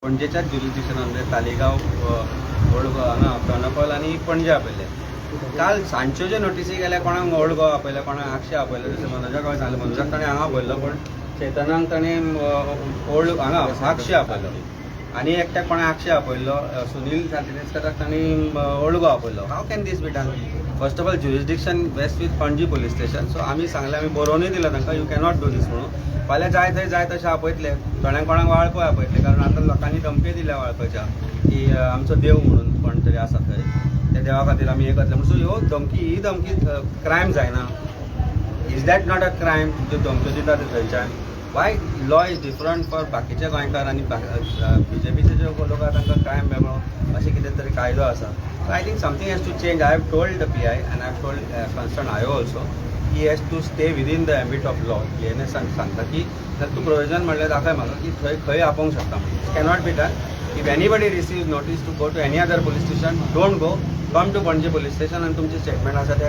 पणजेच्याच jurisdiction म्हणजे Taleigao old Goa हांगा बेळगांव आनी पणजे आपयले. काल सांजच्यो ज्यो नोटीसी गेल्या कोणाक ओल्ड गोवा आपयल्या, कोणाक आक्षे आपयले. जशें मनोजाक हांवें सांगलें, मनोजाक ताणें हांगा आपयल्लो, पण चेतनाक ताणें ओल्ड हांगा आक्षे आपयलो. आनी एकट्याक कोणा आक्षे आपयल्लो, सुनील सातिनेस्कराक तांणी ओल्ड गोवा आपयल्लो. How can this be done? First of all jurisdiction vest with Panaji police station. So आमी सांगलें, आमी बरोवनूय दिला तांकां, यू कॅनॉट डू दीस म्हणून. फाल्यां जाय थंय जाय तशें आपयतले, थोड्यांक कोणाक वाळपय आपयतले. कारण आतां लोकांनी धमकी दिल्या वाळपयच्या की आमचो देव म्हणून कोण तरी आसा थंय, त्या देवा खातीर आमी हें करतले म्हणून. सो ह्यो धमकी, ही धमकी क्रायम जायना. Is that not a crime ज्यो धमक्यो दिता ते थंयच्यान? Y law is different for बाकीचे गोंयकार आनी बीजेपीचे जे लोक आसा तांकां क्रायम मेळ्ळो अशें कितें तरी कायदो आसा. So I think something has to change. I have told the PI and I have told concern IO also की has to stay within the ambit of law. हें सांगता की जर तूं प्रोविजन म्हणलें दाखय म्हाका की खंय आपोवंक शकता म्हणून. Cannot be done. If anybody receive notice to go to any other police station, don't go, come to Panaji police station आनी तुमचे स्टेटमेंट आसा ते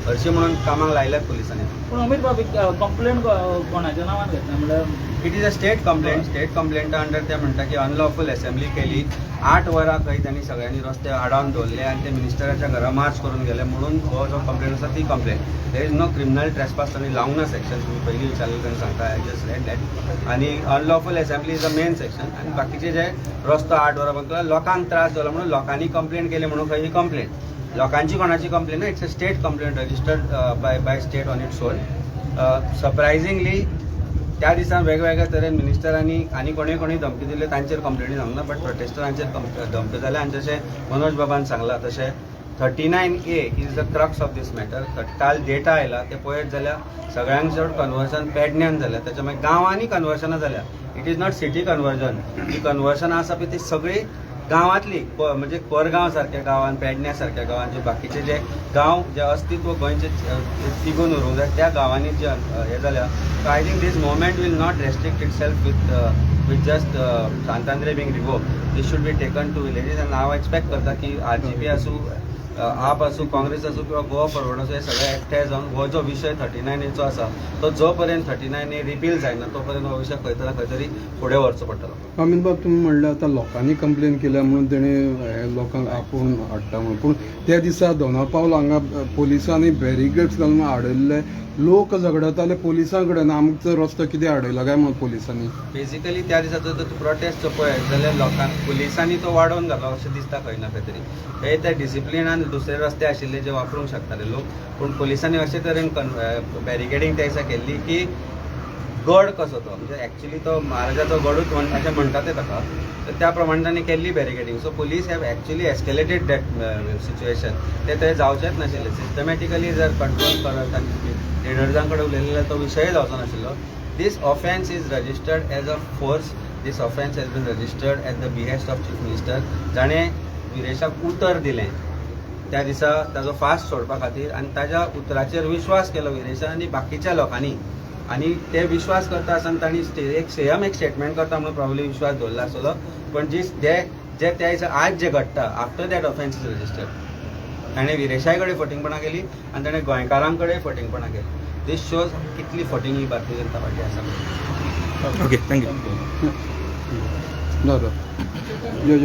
हरशीं म्हणून कामाक लायल्यात पुलिसांनी. पूण अमीत बाबी कंप्लेंट कोणाच्या नांवान घेतला म्हणल्यार? It is a state complaint. State कंप्लेंटा अंडर ते म्हणटा की अनलॉफूल असेंब्ली केली, 8 वरां खंय त्यांनी सगळ्यांनी रस्ते आडावन दवरले आनी ते मिनिस्टराच्या घरा मार्च करून गेले म्हणून हो जो कंप्लेंट आसा ती complaint. There is no criminal trespass तांणी लावंक ना सेक्शन. तुम्ही पयलीं विचारलें तेन्ना सांगता, आय जस्ट रेड दॅट. आनी unlawful assembly is a main section. आनी बाकीचे जे रस्तो 8 वरां बंद केला, लोकांक त्रास जाला म्हणून लोकांनी कंप्लेंट केली म्हणून खंय ही कंप्लेंट. लोकांची कोणाची कंप्लेंट ना, it's a state complaint registered by state on its own. Surprisingly त्या दिसान वेगवेगळ्या तरेन मिनिस्टरांनी आनी कोणी धमकी दिल्यो तांचेर कंप्लेनी सांगना, बट प्रोटेस्टरांचेर धमक्यो जाल्या. आनी जशें मनोज बाबान सांगलां तशें 39A is the crux of this matter. काल डेटा आयला ते पळयत जाल्यार सगळ्यांक चड कन्वर्शन पेडण्यान जाल्या, त्याच्या मागीर गांवांनी कन्वर्शनां जाल्या. It is not city conversion. ही कन्वर्शनां आसा पळय ती सगळी गांवांतली, म्हणजे कोरगांव सारक्या गांवांत, पेडण्या सारक्या गांवांत, जे बाकीचे जे गांव जे अस्तित्व गोंयचे तिगून उरूंक जाय त्या गांवांनी जे हें जाल्या. So I think this movement will not restrict itself with just Santandre being revoke. This should be taken to villages. आनी हांव एक्सपेक्ट करता की RGP आसूं, आप आसूं, काँग्रेस आसूं किंवा गोवा फॉरवर्ड आसूं, हे सगळे एकठांय जावन हो जो विशय 39A आसा तो जो पर्यंत 39A रिपील जायना तो पर्यंत हो विशय खंय तरी फुडें व्हरचो पडटलो. अमीत बाब, तुम्ही म्हणलें आतां लोकांनी कंप्लेन केल्या म्हणून तेणें लोकांक आपोवन हाडटा म्हणून, पूण त्या दिसा दोनापावल हांगा पोलिसांनी बॅरिकेड्स घालून आडयल्ले, लोक झगडताले पोलिसां कडेन. आमचो रस्तो कितें आडयला काय म्हणून पोलिसांनी? बेसिकली त्या दिसाचो जर प्रोटेस्ट जो पळयत जाल्यार लोकांक पुलिसांनी तो वाडोवन घालो अशें दिसता खंय ना खंय तरी. हे त्या डिसिप्लिनान दुसरे रस्ते आशिल्ले जे वापरूंक शकताले लोक, पूण पुलिसांनी अशे तरेन बॅरिकेडींग त्या दिसा केल्ली की गड कसो तो, म्हणजे एक्चुअली तो महाराजाचो गडूच अशें म्हणटा ते ताका, तर त्या प्रमाणे तांणी केल्ली barricading. So police have actually escalated that situation. ते थंय जावचेंच नाशिल्लें. सिस्टमॅटिकली जर कंट्रोल करत आनी लिडर्सां कडेन उलयलें तो विशय जावचो नाशिल्लो. This offence is registered as a force. This offence has been registered at the behest of chief minister. जाणें विरेशाक उतर दिलें त्या दिसा ताजो फास्ट सोडपा खातीर, आनी ताज्या उतराचेर विश्वास केलो विरेशान आनी बाकीच्या लोकांनी. आनी ते विश्वास करता आसतना तांणी एक स्टेटमेंट करता म्हणून प्रॉब्ली विश्वास दवरला आसतलो. पण जे त्या दिसा आज जे घडटा after that offence is registered, ताणें विरेशाय कडेन फटिंगपणां केली आनी ताणें गोंयकारां कडेन फटिंगपणां केली. दीस शोज कितली फटींग ही भारतीय जनता पार्टी आसा. Okay, thank you. यो